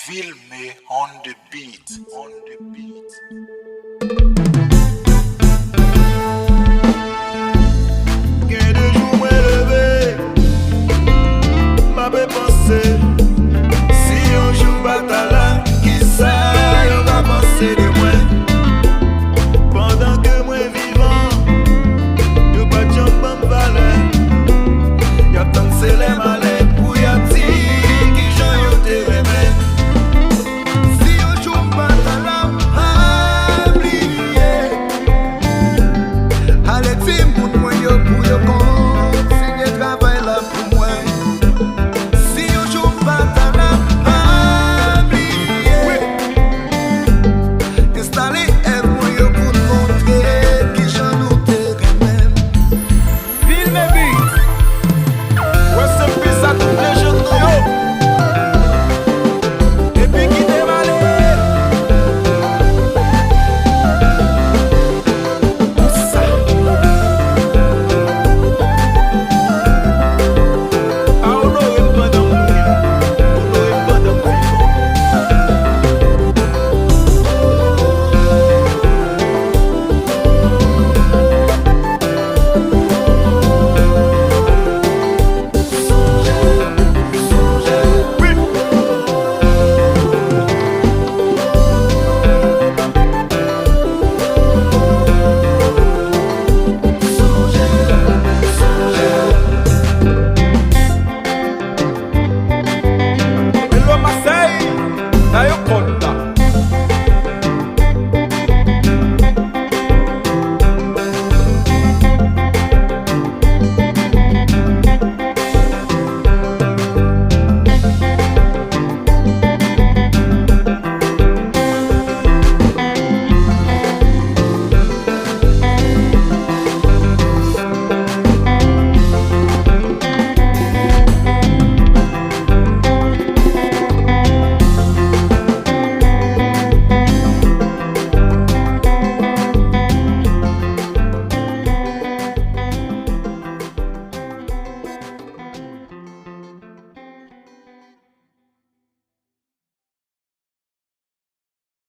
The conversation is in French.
Vilmé on the beat, on the beat. Gain de jour moins levé, m'a pensé. Si on joue bataille, qui ça, on va penser de moi. Pendant que moi vivant, yo pas de jambe en valeur. Y'a tant que c'est les malais pour y'a ti qui j'en yo te remet. Si on joue bataille, oublié. Allez, team, pour moi yo pour yo continuer travail là pour moi. Si on joue bataille, oublié. Installez elle moi yo pour montrer qui j'en nous te remet. Vilmé Beatz. Ouais, c'est plus ça tous les jeunes yo. Et puis qui dévalé. Ça. Ah, on n'aurait pas de mourir. On n'aurait pas de vivant. Hello Marseille, na yo konta.